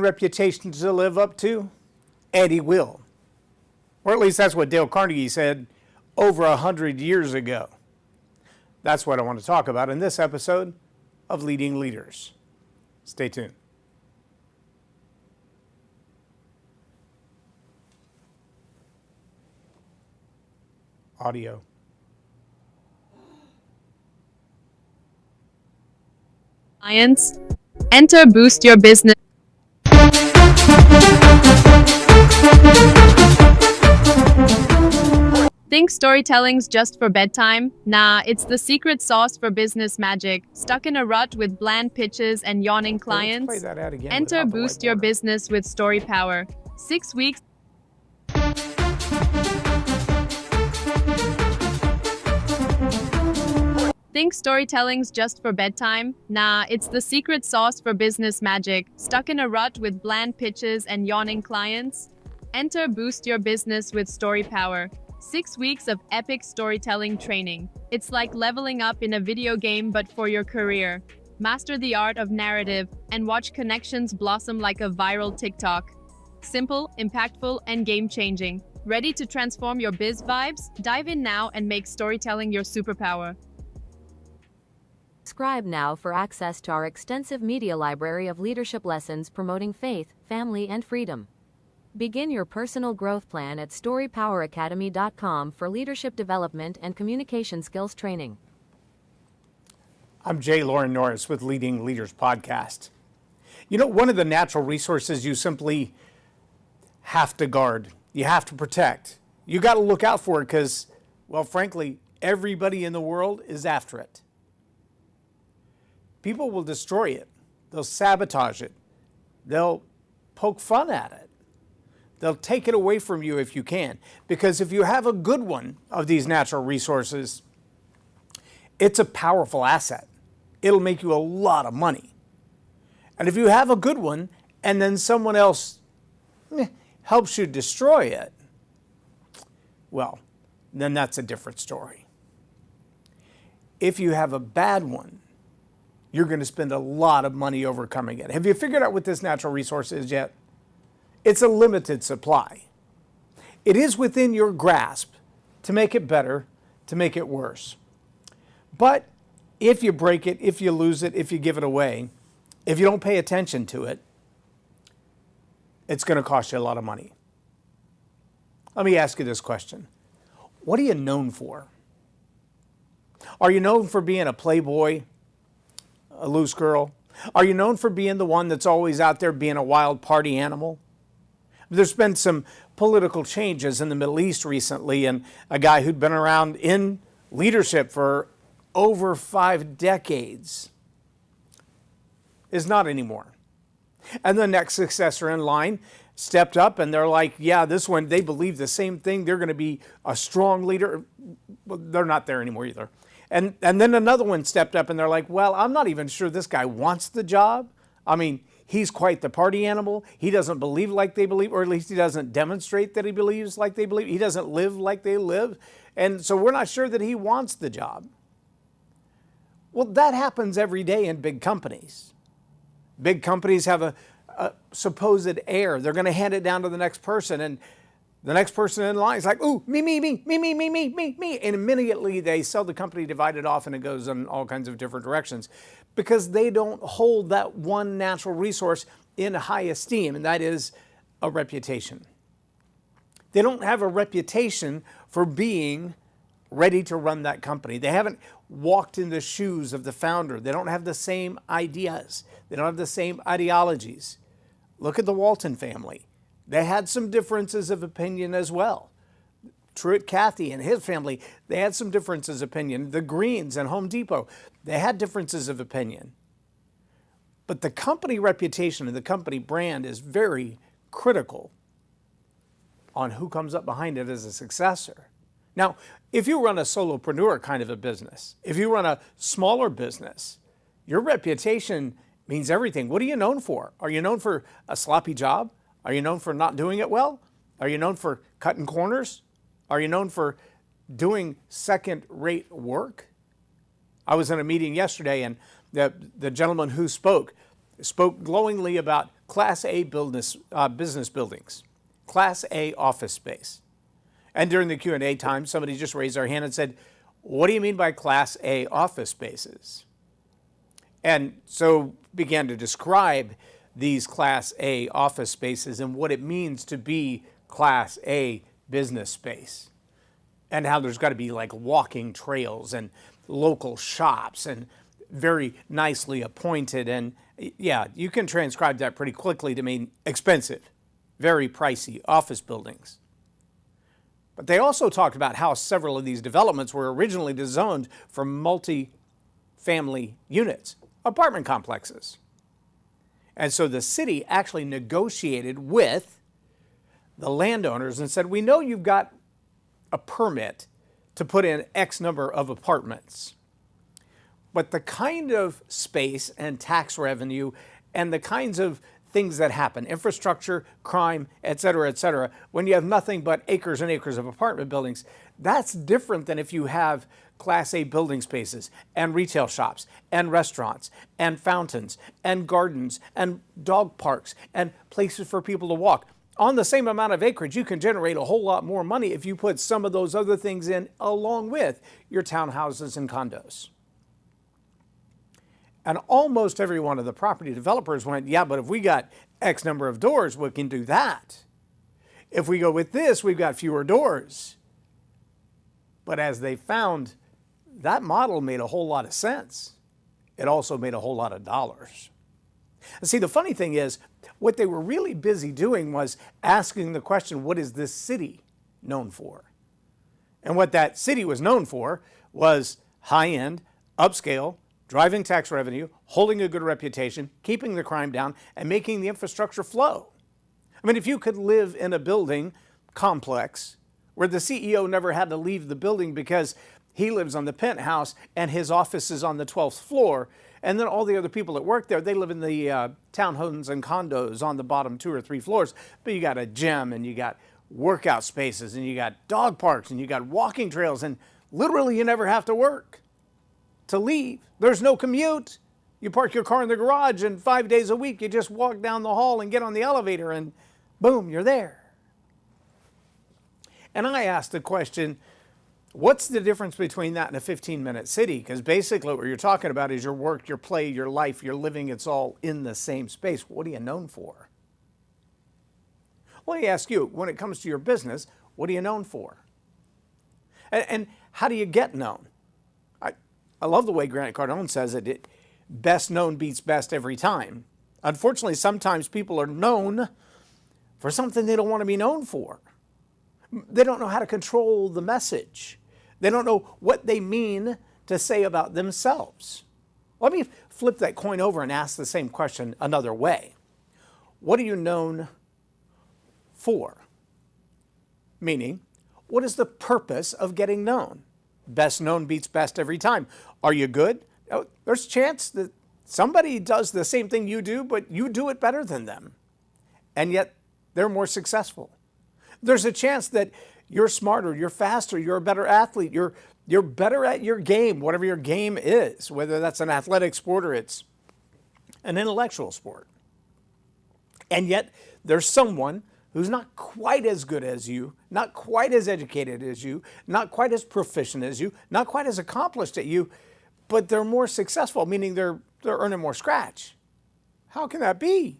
Reputation to live up to, Eddie will. Or at least that's what Dale Carnegie said over 100 years ago. That's what I want to talk about in this episode of Leading Leaders. Stay tuned. Audio. Clients, enter boost your business. Think storytelling's just for bedtime? Nah, it's the secret sauce for business magic. Stuck in a rut with bland pitches and yawning clients? Let's play that ad again Enter boost your business with story power. 6 weeks. Think storytelling's just for bedtime? Nah, it's the secret sauce for business magic. Stuck in a rut with bland pitches and yawning clients? Enter boost your business with story power. 6 weeks of epic storytelling training. It's like leveling up in a video game but for your career. Master the art of narrative and watch connections blossom like a viral TikTok. Simple, impactful, and game-changing. Ready to transform your biz vibes? Dive in now and make storytelling your superpower. Subscribe now for access to our extensive media library of leadership lessons promoting faith, family, and freedom. Begin your personal growth plan at storypoweracademy.com for leadership development and communication skills training. I'm J. Lauren Norris with Leading Leaders Podcast. You know, one of the natural resources you simply have to guard, you have to protect. You got to look out for it because, well, frankly, everybody in the world is after it. People will destroy it. They'll sabotage it. They'll poke fun at it. They'll take it away from you if you can. Because if you have a good one of these natural resources, it's a powerful asset. It'll make you a lot of money. And if you have a good one and then someone else helps you destroy it, well, then that's a different story. If you have a bad one, you're going to spend a lot of money overcoming it. Have you figured out what this natural resource is yet? It's a limited supply. It is within your grasp to make it better, to make it worse. But if you break it, if you lose it, if you give it away, if you don't pay attention to it, it's going to cost you a lot of money. Let me ask you this question. What are you known for? Are you known for being a playboy, a loose girl? Are you known for being the one that's always out there being a wild party animal? There's been some political changes in the Middle East recently, and a guy who'd been around in leadership for over 5 decades is not anymore. And the next successor in line stepped up and they're like, yeah, this one, they believe the same thing. They're going to be a strong leader. Well, they're not there anymore either. And then another one stepped up and they're like, well, I'm not even sure this guy wants the job. I mean, he's quite the party animal. He doesn't believe like they believe, or at least he doesn't demonstrate that he believes like they believe. He doesn't live like they live. And so we're not sure that he wants the job. Well, that happens every day in big companies. Big companies have a supposed heir. They're going to hand it down to the next person. And the next person in line is like, ooh, me. And immediately they sell the company, divide it off, and it goes in all kinds of different directions because they don't hold that one natural resource in high esteem, and that is a reputation. They don't have a reputation for being ready to run that company. They haven't walked in the shoes of the founder. They don't have the same ideas. They don't have the same ideologies. Look at the Walton family. They had some differences of opinion as well. Truett Cathy and his family, they had some differences of opinion. The Greens and Home Depot, they had differences of opinion. But the company reputation and the company brand is very critical on who comes up behind it as a successor. Now, if you run a solopreneur kind of a business, if you run a smaller business, your reputation means everything. What are you known for? Are you known for a sloppy job? Are you known for not doing it well? Are you known for cutting corners? Are you known for doing second-rate work? I was in a meeting yesterday, and the gentleman who spoke glowingly about Class A business buildings, Class A office space. And during the Q&A time, somebody just raised their hand and said, what do you mean by Class A office spaces? And so began to describe these Class A office spaces and what it means to be Class A business space, and how there's got to be like walking trails and local shops and very nicely appointed. And yeah, you can transcribe that pretty quickly to mean expensive, very pricey office buildings. But they also talked about how several of these developments were originally designed for multi-family units, apartment complexes. And so the city actually negotiated with the landowners and said, we know you've got a permit to put in X number of apartments, but the kind of space and tax revenue and the kinds of things that happen, infrastructure, crime, et cetera, when you have nothing but acres and acres of apartment buildings, that's different than if you have Class A building spaces and retail shops and restaurants and fountains and gardens and dog parks and places for people to walk. On the same amount of acreage, you can generate a whole lot more money if you put some of those other things in along with your townhouses and condos. And almost every one of the property developers went, yeah, but if we got X number of doors, we can do that. If we go with this, we've got fewer doors. But as they found, that model made a whole lot of sense. It also made a whole lot of dollars. And see, the funny thing is, what they were really busy doing was asking the question, what is this city known for? And what that city was known for was high-end, upscale, driving tax revenue, holding a good reputation, keeping the crime down, and making the infrastructure flow. I mean, if you could live in a building complex where the CEO never had to leave the building because he lives on the penthouse and his office is on the 12th floor, and then all the other people that work there, they live in the townhomes and condos on the bottom 2 or 3 floors, but you got a gym and you got workout spaces and you got dog parks and you got walking trails, and literally you never have to work to leave. There's no commute. You park your car in the garage and 5 days a week you just walk down the hall and get on the elevator and boom, you're there. And I asked the question, what's the difference between that and a 15-minute city? Because basically what you're talking about is your work, your play, your life, your living, it's all in the same space. What are you known for? Well, let me ask you, when it comes to your business, what are you known for? And how do you get known? I love the way Grant Cardone says it, best known beats best every time. Unfortunately, sometimes people are known for something they don't want to be known for. They don't know how to control the message. They don't know what they mean to say about themselves. Let me flip that coin over and ask the same question another way. What are you known for? Meaning, what is the purpose of getting known? Best known beats best every time. Are you good? There's a chance that somebody does the same thing you do, but you do it better than them. And yet they're more successful. There's a chance that you're smarter, you're faster, you're a better athlete, you're better at your game, whatever your game is, whether that's an athletic sport or it's an intellectual sport. And yet there's someone who's not quite as good as you, not quite as educated as you, not quite as proficient as you, not quite as accomplished at you, but they're more successful, meaning they're earning more scratch. How can that be?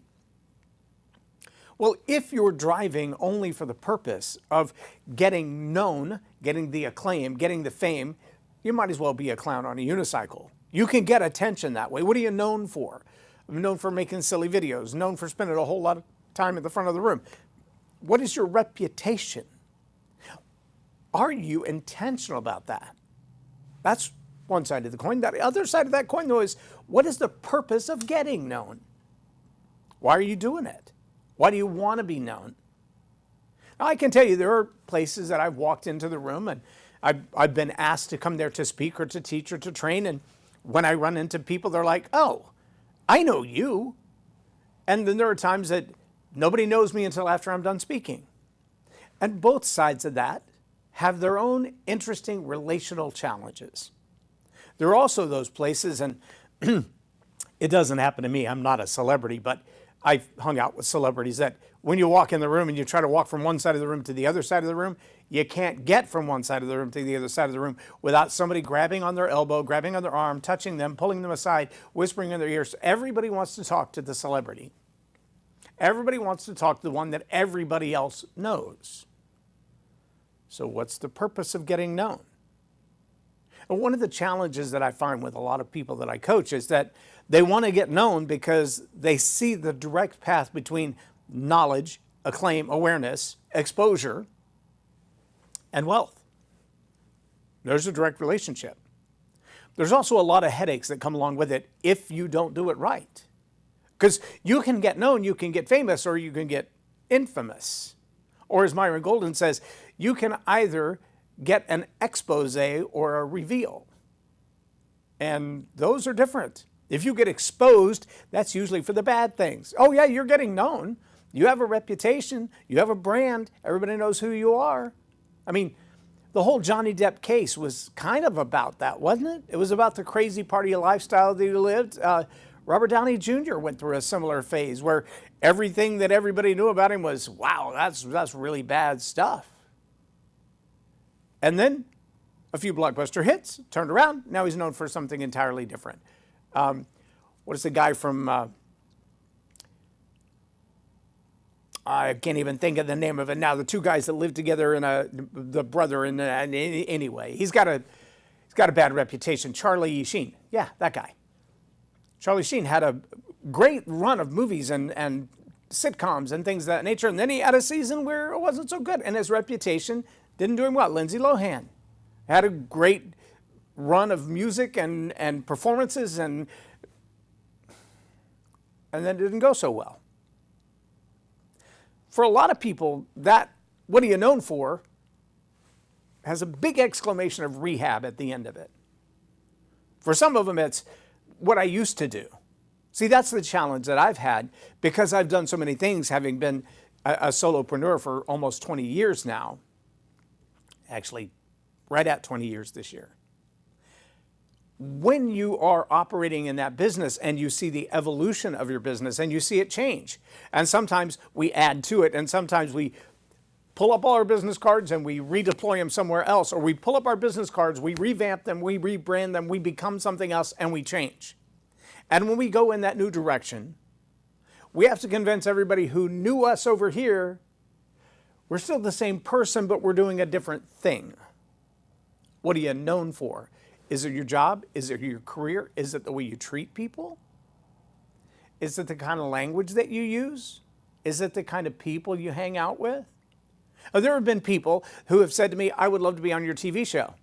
Well, if you're driving only for the purpose of getting known, getting the acclaim, getting the fame, you might as well be a clown on a unicycle. You can get attention that way. What are you known for? I'm known for making silly videos, known for spending a whole lot of time at the front of the room. What is your reputation? Are you intentional about that? That's one side of the coin. The other side of that coin, though, is what is the purpose of getting known? Why are you doing it? Why do you want to be known? Now, I can tell you there are places that I've walked into the room and I've been asked to come there to speak or to teach or to train, and when I run into people, they're like, oh, I know you. And then there are times that nobody knows me until after I'm done speaking. And both sides of that have their own interesting relational challenges. There are also those places, and it doesn't happen to me, I'm not a celebrity, but I've hung out with celebrities that when you walk in the room and you try to walk from one side of the room to the other side of the room, you can't get from one side of the room to the other side of the room without somebody grabbing on their elbow, grabbing on their arm, touching them, pulling them aside, whispering in their ears. Everybody wants to talk to the celebrity. Everybody wants to talk to the one that everybody else knows. So what's the purpose of getting known? And one of the challenges that I find with a lot of people that I coach is that they want to get known because they see the direct path between knowledge, acclaim, awareness, exposure, and wealth. There's a direct relationship. There's also a lot of headaches that come along with it if you don't do it right. Because you can get known, you can get famous, or you can get infamous. Or as Myron Golden says, you can either get an expose or a reveal. And those are different. If you get exposed, that's usually for the bad things. Oh yeah, you're getting known. You have a reputation. You have a brand. Everybody knows who you are. I mean, the whole Johnny Depp case was kind of about that, wasn't it? It was about the crazy party lifestyle that he lived. Robert Downey Jr. went through a similar phase where everything that everybody knew about him was, wow, that's really bad stuff. And then a few blockbuster hits, turned around. Now he's known for something entirely different. What is the guy from, I can't even think of the name of it now, the two guys that lived together in the brother in anyway. He's got a bad reputation, Charlie Sheen. Yeah, that guy. Charlie Sheen had a great run of movies and sitcoms and things of that nature, and then he had a season where it wasn't so good, and his reputation didn't do him well. Lindsay Lohan had a great run of music and performances, and then it didn't go so well. For a lot of people, that what are you known for has a big exclamation of rehab at the end of it. For some of them, it's what I used to do. See, that's the challenge that I've had because I've done so many things, having been a solopreneur for almost 20 years now. Actually, right at 20 years this year. When you are operating in that business and you see the evolution of your business and you see it change, and sometimes we add to it, and sometimes we pull up all our business cards and we redeploy them somewhere else, or we pull up our business cards, we revamp them, we rebrand them, we become something else, and we change. And when we go in that new direction, we have to convince everybody who knew us over here we're still the same person, but we're doing a different thing. What are you known for? Is it your job? Is it your career? Is it the way you treat people? Is it the kind of language that you use? Is it the kind of people you hang out with? There have been people who have said to me, I would love to be on your TV show.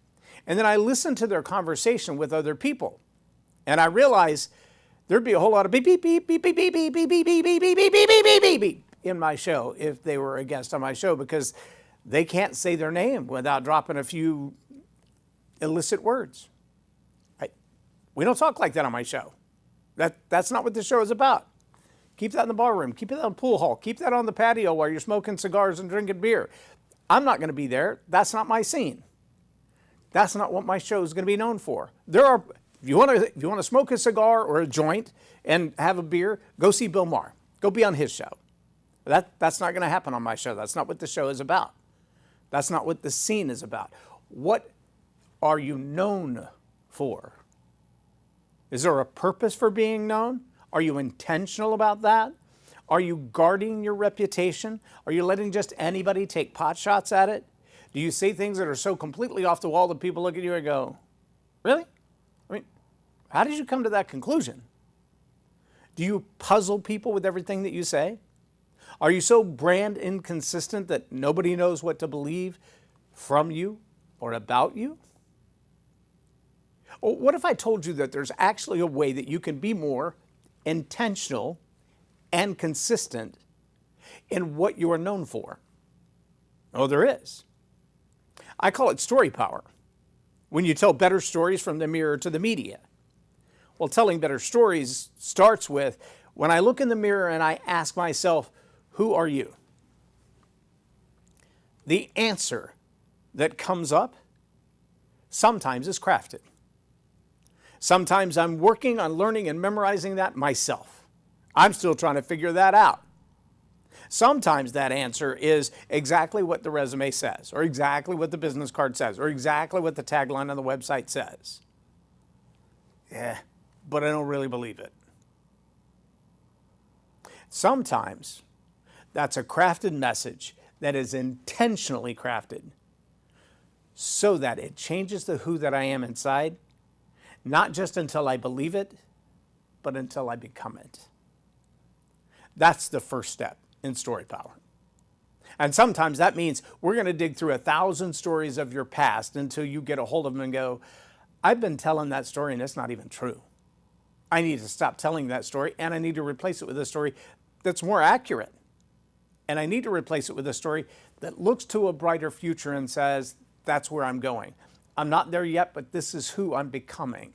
And then I listen to their conversation with other people. And I realize there'd be a whole lot of beep, beep, beep, beep, beep, beep, beep, beep, beep, beep, beep, beep, beep, beep, beep, beep, beep in my show if they were a guest on my show, because they can't say their name without dropping a few illicit words. We don't talk like that on my show. That's not what this show is about. Keep that in the barroom. Keep it in the pool hall. Keep that on the patio while you're smoking cigars and drinking beer. I'm not going to be there. That's not my scene. That's not what my show is going to be known for. If you want to smoke a cigar or a joint and have a beer, go see Bill Maher. Go be on his show. That's not going to happen on my show. That's not what the show is about. That's not what the scene is about. What are you known for? Is there a purpose for being known? Are you intentional about that? Are you guarding your reputation? Are you letting just anybody take pot shots at it? Do you say things that are so completely off the wall that people look at you and go, really? I mean, how did you come to that conclusion? Do you puzzle people with everything that you say? Are you so brand inconsistent that nobody knows what to believe from you or about you? Or what if I told you that there's actually a way that you can be more intentional and consistent in what you are known for? Oh, there is. I call it story power. When you tell better stories from the mirror to the media. Well, telling better stories starts with when I look in the mirror and I ask myself, who are you? The answer that comes up sometimes is crafted. Sometimes I'm working on learning and memorizing that myself. I'm still trying to figure that out. Sometimes that answer is exactly what the resume says, or exactly what the business card says, or exactly what the tagline on the website says. Yeah, but I don't really believe it. Sometimes that's a crafted message that is intentionally crafted so that it changes the who that I am inside, not just until I believe it, but until I become it. That's the first step in story power. And sometimes that means we're going to dig through 1,000 stories of your past until you get a hold of them and go, I've been telling that story and it's not even true. I need to stop telling that story, and I need to replace it with a story that's more accurate. And I need to replace it with a story that looks to a brighter future and says, that's where I'm going. I'm not there yet, but this is who I'm becoming.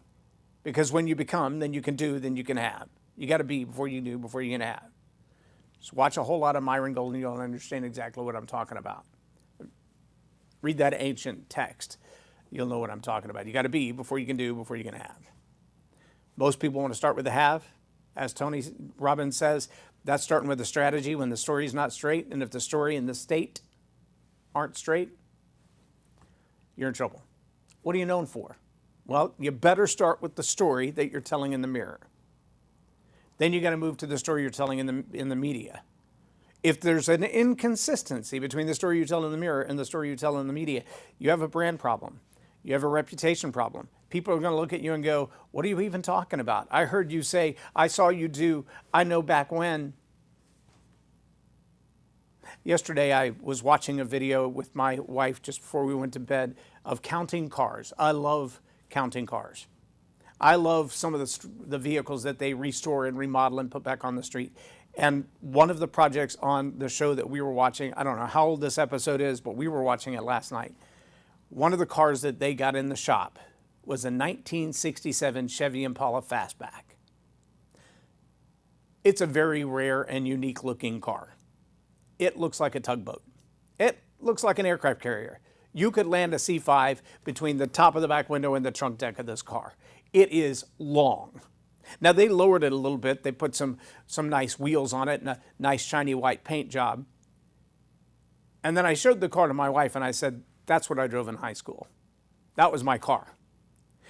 Because when you become, then you can do, then you can have. You got to be before you do, before you can have. Just watch a whole lot of Myron Golden, you'll understand exactly what I'm talking about. Read that ancient text. You'll know what I'm talking about. You got to be before you can do, before you can have. Most people want to start with the have. As Tony Robbins says, that's starting with the strategy when the story's not straight. And if the story and the state aren't straight, you're in trouble. What are you known for? Well, you better start with the story that you're telling in the mirror. Then you got to move to the story you're telling in the media. If there's an inconsistency between the story you tell in the mirror and the story you tell in the media, you have a brand problem. You have a reputation problem. People are going to look at you and go, what are you even talking about? I heard you say, I saw you do, I know back when. Yesterday, I was watching a video with my wife just before we went to bed of counting cars. I love counting cars. I love some of the vehicles that they restore and remodel and put back on the street. And one of the projects on the show that we were watching, I don't know how old this episode is, but we were watching it last night. One of the cars that they got in the shop was a 1967 Chevy Impala Fastback. It's a very rare and unique looking car. It looks like a tugboat. It looks like an aircraft carrier. You could land a C-5 between the top of the back window and the trunk deck of this car. It is long. Now they lowered it a little bit. They put some nice wheels on it and a nice shiny white paint job. And then I showed the car to my wife and I said, that's what I drove in high school. That was my car.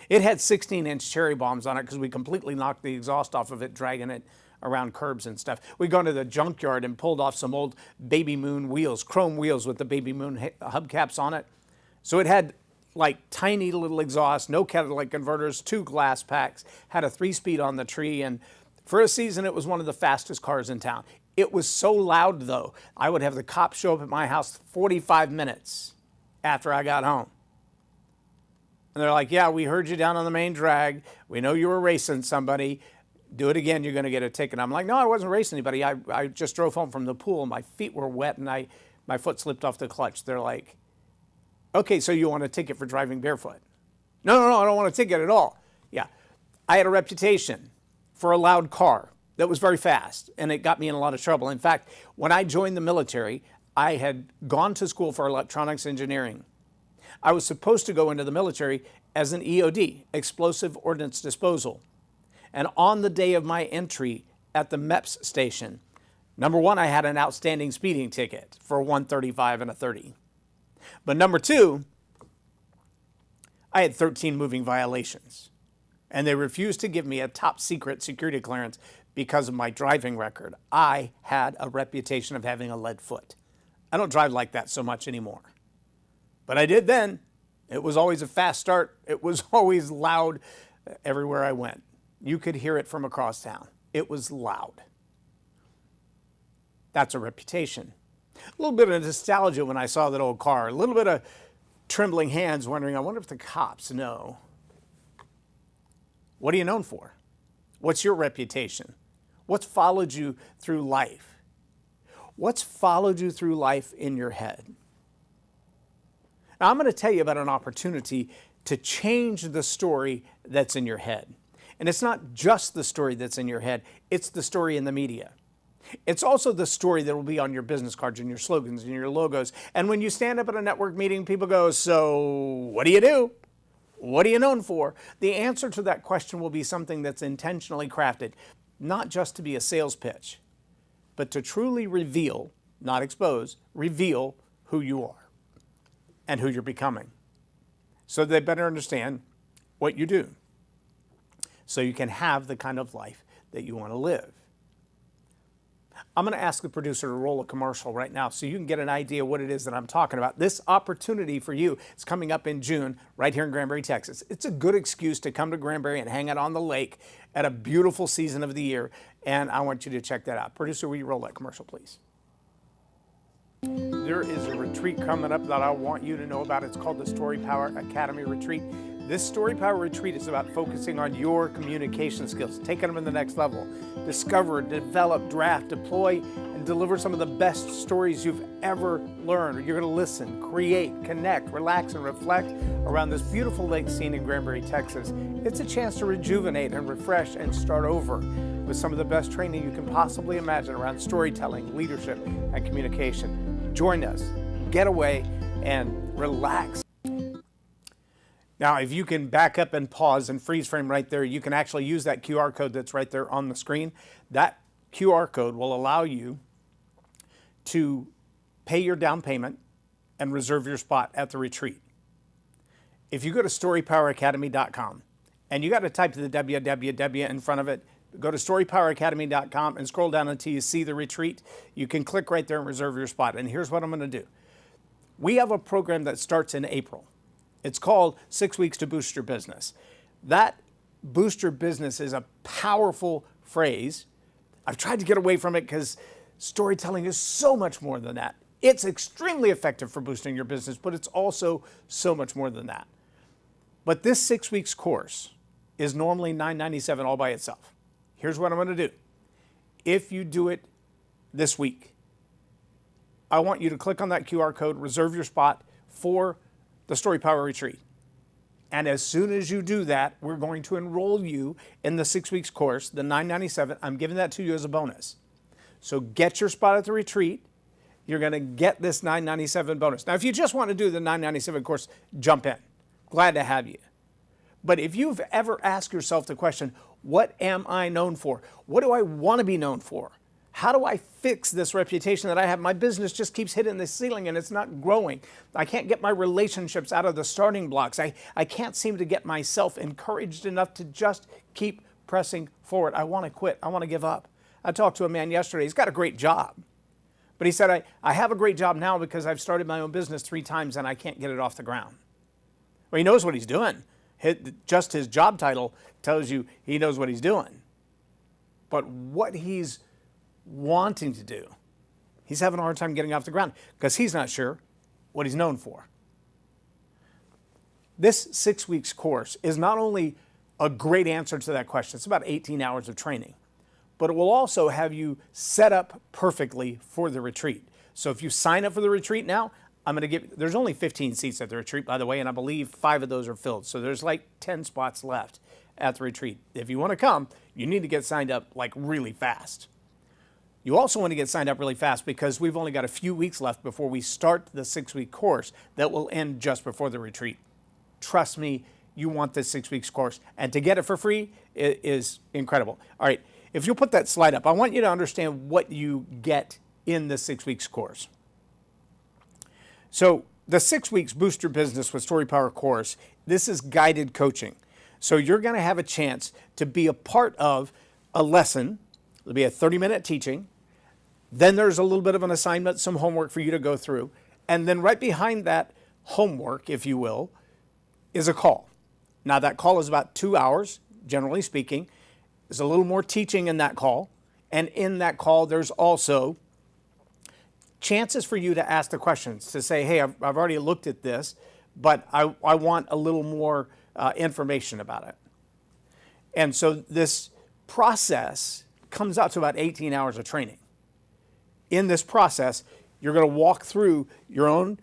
It had 16-inch cherry bombs on it because we completely knocked the exhaust off of it, dragging it around curbs and stuff. We gone to the junkyard and pulled off some old Baby Moon wheels, chrome wheels with the Baby Moon hubcaps on it. So it had like tiny little exhaust, no catalytic converters, 2 glass packs, had a 3-speed on the tree, and for a season it was one of the fastest cars in town. It was so loud though, I would have the cops show up at my house 45 minutes after I got home. And they're like, yeah, we heard you down on the main drag. We know you were racing somebody. Do it again, you're going to get a ticket. I'm like, no, I wasn't racing anybody. I just drove home from the pool. My feet were wet and my foot slipped off the clutch. They're like, okay, so you want a ticket for driving barefoot? No, I don't want a ticket at all. Yeah, I had a reputation for a loud car that was very fast, and it got me in a lot of trouble. In fact, when I joined the military, I had gone to school for electronics engineering. I was supposed to go into the military as an EOD, explosive ordnance disposal. And on the day of my entry at the MEPS station, number one, I had an outstanding speeding ticket for a 135 and a 30. But number two, I had 13 moving violations. And they refused to give me a top secret security clearance because of my driving record. I had a reputation of having a lead foot. I don't drive like that so much anymore. But I did then. It was always a fast start. It was always loud everywhere I went. You could hear it from across town. It was loud. That's a reputation. A little bit of nostalgia when I saw that old car. A little bit of trembling hands wondering, I wonder if the cops know. What are you known for? What's your reputation? What's followed you through life? What's followed you through life in your head? Now, I'm going to tell you about an opportunity to change the story that's in your head. And it's not just the story that's in your head, it's the story in the media. It's also the story that will be on your business cards and your slogans and your logos. And when you stand up at a network meeting, people go, so what do you do? What are you known for? The answer to that question will be something that's intentionally crafted. not just to be a sales pitch, but to truly reveal, not expose, reveal who you are and who you're becoming, so they better understand what you do, so you can have the kind of life that you want to live. I'm going to ask the producer to roll a commercial right now so you can get an idea what it is that I'm talking about. This opportunity for you is coming up in June right here in Granbury, Texas. It's a good excuse to come to Granbury and hang out on the lake at a beautiful season of the year, and I want you to check that out. Producer, will you roll that commercial, please? There is a retreat coming up that I want you to know about. It's called the Story Power Academy Retreat. This Story Power Retreat is about focusing on your communication skills, taking them to the next level. Discover, develop, draft, deploy, and deliver some of the best stories you've ever learned. You're going to listen, create, connect, relax, and reflect around this beautiful lake scene in Granbury, Texas. It's a chance to rejuvenate and refresh and start over with some of the best training you can possibly imagine around storytelling, leadership, and communication. Join us, get away, and relax. Now, if you can back up and pause and freeze frame right there, you can actually use that QR code that's right there on the screen. That QR code will allow you to pay your down payment and reserve your spot at the retreat. If you go to storypoweracademy.com and you got to type the www in front of it, go to storypoweracademy.com and scroll down until you see the retreat. You can click right there and reserve your spot. And here's what I'm going to do. We have a program that starts in April. It's called 6 Weeks to Boost Your Business. That boost your business is a powerful phrase. I've tried to get away from it because storytelling is so much more than that. It's extremely effective for boosting your business, but it's also so much more than that. But this 6 weeks course is normally $9.97 all by itself. Here's what I'm going to do. If you do it this week, I want you to click on that QR code, reserve your spot for the Story Power Retreat. And as soon as you do that, we're going to enroll you in the 6 weeks course, the $9.97. I'm giving that to you as a bonus. So get your spot at the retreat. You're going to get this $9.97 bonus. Now, if you just want to do the $9.97 course, jump in. Glad to have you. But if you've ever asked yourself the question, what am I known for? What do I want to be known for? How do I fix this reputation that I have? My business just keeps hitting the ceiling and it's not growing. I can't get my relationships out of the starting blocks. I can't seem to get myself encouraged enough to just keep pressing forward. I want to quit. I want to give up. I talked to a man yesterday. He's got a great job. But he said, I have a great job now because I've started my own business 3 times and I can't get it off the ground. Well, he knows what he's doing. Just his job title tells you he knows what he's doing. But what he's wanting to do, he's having a hard time getting off the ground because he's not sure what he's known for. This 6 weeks course is not only a great answer to that question, it's about 18 hours of training, but it will also have you set up perfectly for the retreat. So if you sign up for the retreat now, there's only 15 seats at the retreat, by the way, and I believe 5 of those are filled. So there's like 10 spots left at the retreat. If you want to come, you need to get signed up like really fast. You also want to get signed up really fast because we've only got a few weeks left before we start the 6 week course that will end just before the retreat. Trust me, you want this 6 weeks course, and to get it for free is incredible. All right, if you'll put that slide up, I want you to understand what you get in the 6 weeks course. So the 6 weeks Boost Your Business with Story Power course, this is guided coaching. So you're going to have a chance to be a part of a lesson. It'll be a 30-minute teaching. Then there's a little bit of an assignment, some homework for you to go through. And then right behind that homework, if you will, is a call. Now that call is about 2 hours, generally speaking. There's a little more teaching in that call. And in that call, there's also chances for you to ask the questions, to say, hey, I've already looked at this, but I want a little more information about it. And so this process comes out to about 18 hours of training. In this process, you're going to walk through your own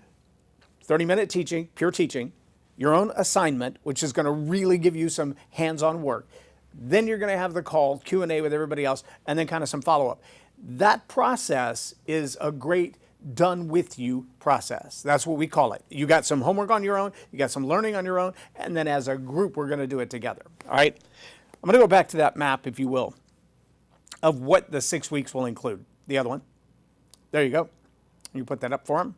30-minute teaching, pure teaching, your own assignment, which is going to really give you some hands-on work. Then you're going to have the call, Q&A with everybody else, and then kind of some follow-up. That process is a great done-with-you process. That's what we call it. You got some homework on your own, you got some learning on your own, and then as a group, we're going to do it together. All right? I'm going to go back to that map, if you will. of what the 6 weeks will include. The other one. There you go. You put that up for them.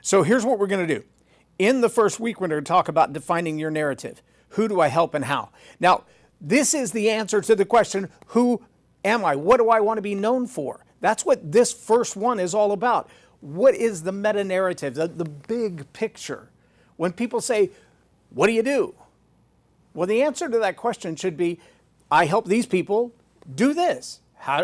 So here's what we're going to do. In the first week, we're going to talk about defining your narrative. Who do I help and how? Now, this is the answer to the question, who am I? What do I want to be known for? That's what this first one is all about. What is the meta narrative, the big picture? When people say, what do you do? Well, the answer to that question should be, I help these people do this.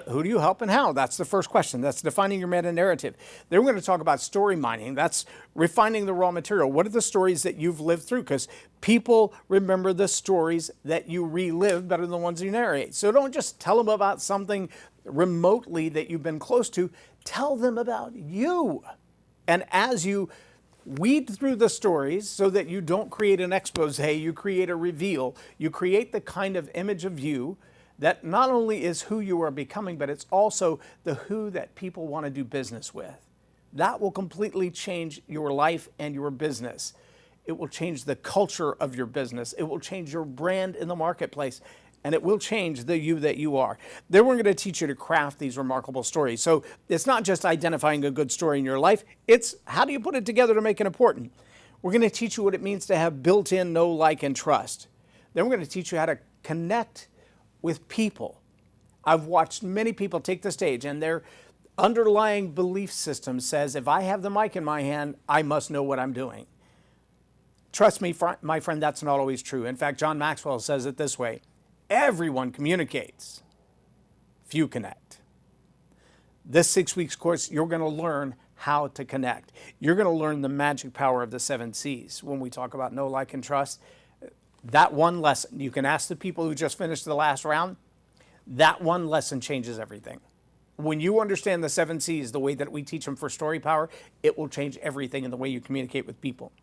Who do you help and how? That's the first question. That's defining your meta narrative. Then we're going to talk about story mining. That's refining the raw material. What are the stories that you've lived through? Because people remember the stories that you relive better than the ones you narrate. So don't just tell them about something remotely that you've been close to. Tell them about you. And as you weed through the stories so that you don't create an expose, you create a reveal. You create the kind of image of you that not only is who you are becoming, but it's also the who that people want to do business with. That will completely change your life and your business. It will change the culture of your business. It will change your brand in the marketplace, and it will change the you that you are. Then we're going to teach you to craft these remarkable stories. So it's not just identifying a good story in your life, it's how do you put it together to make it important. We're going to teach you what it means to have built-in know, like, and trust. Then we're going to teach you how to connect with people. I've watched many people take the stage and their underlying belief system says, if I have the mic in my hand, I must know what I'm doing. Trust me, my friend, that's not always true. In fact, John Maxwell says it this way, everyone communicates, few connect. This 6 weeks course, you're going to learn how to connect. You're going to learn the magic power of the 7 C's. When we talk about know, like, and trust, that one lesson, you can ask the people who just finished the last round, that one lesson changes everything. When you understand the 7 C's, the way that we teach them for story power, it will change everything in the way you communicate with people.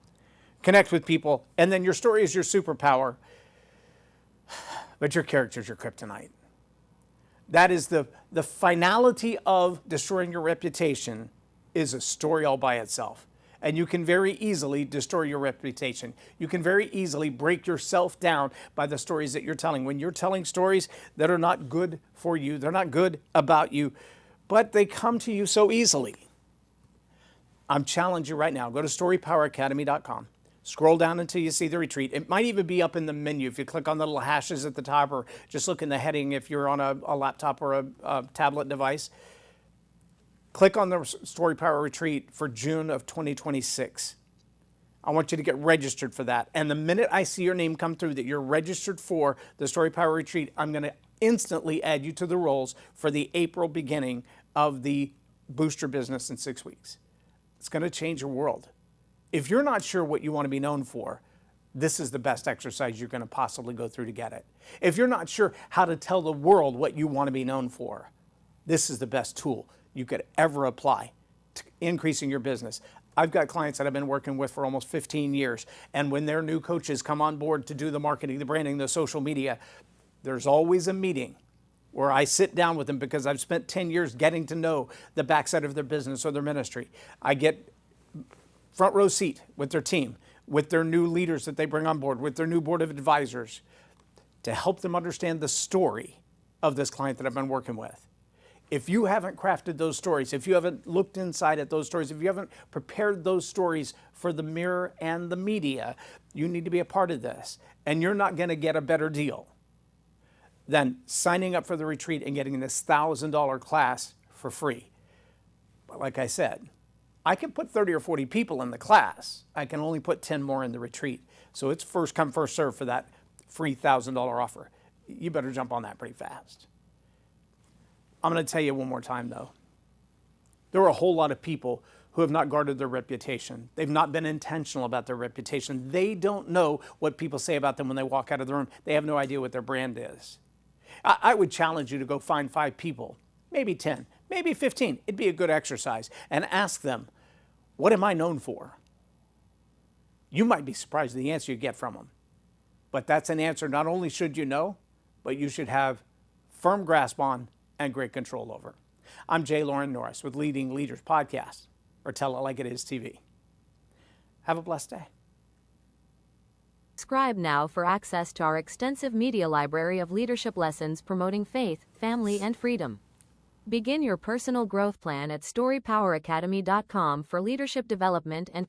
Connect with people, and then your story is your superpower, but your character is your kryptonite. That is the finality of destroying your reputation is a story all by itself. And you can very easily destroy your reputation. You can very easily break yourself down by the stories that you're telling. When you're telling stories that are not good for you, they're not good about you, but they come to you so easily. I'm challenging you right now. Go to storypoweracademy.com. Scroll down until you see the retreat. It might even be up in the menu if you click on the little hashes at the top, or just look in the heading if you're on a laptop or a tablet device. Click on the Story Power Retreat for June of 2026. I want you to get registered for that. And the minute I see your name come through that you're registered for the Story Power Retreat, I'm going to instantly add you to the rolls for the April beginning of the Boost Your Business in 6 weeks. It's going to change your world. If you're not sure what you want to be known for, this is the best exercise you're going to possibly go through to get it. If you're not sure how to tell the world what you want to be known for, this is the best tool you could ever apply to increasing your business. I've got clients that I've been working with for almost 15 years, and when their new coaches come on board to do the marketing, the branding, the social media, there's always a meeting where I sit down with them because I've spent 10 years getting to know the backside of their business or their ministry. I get front row seat with their team, with their new leaders that they bring on board, with their new board of advisors, to help them understand the story of this client that I've been working with. If you haven't crafted those stories, if you haven't looked inside at those stories, if you haven't prepared those stories for the mirror and the media, you need to be a part of this. And you're not going to get a better deal than signing up for the retreat and getting this $1,000 class for free. But like I said, I can put 30 or 40 people in the class. I can only put 10 more in the retreat. So it's first come, first serve for that free $1,000 offer. You better jump on that pretty fast. I'm going to tell you one more time, though. There are a whole lot of people who have not guarded their reputation. They've not been intentional about their reputation. They don't know what people say about them when they walk out of the room. They have no idea what their brand is. I would challenge you to go find 5 people, maybe 10, maybe 15. It'd be a good exercise. And ask them, what am I known for? You might be surprised at the answer you get from them. But that's an answer not only should you know, but you should have firm grasp on and great control over. I'm J. Loren Norris with Leading Leaders Podcast, or Tell It Like It Is TV. Have a blessed day. Subscribe now for access to our extensive media library of leadership lessons promoting faith, family, and freedom. Begin your personal growth plan at storypoweracademy.com for leadership development and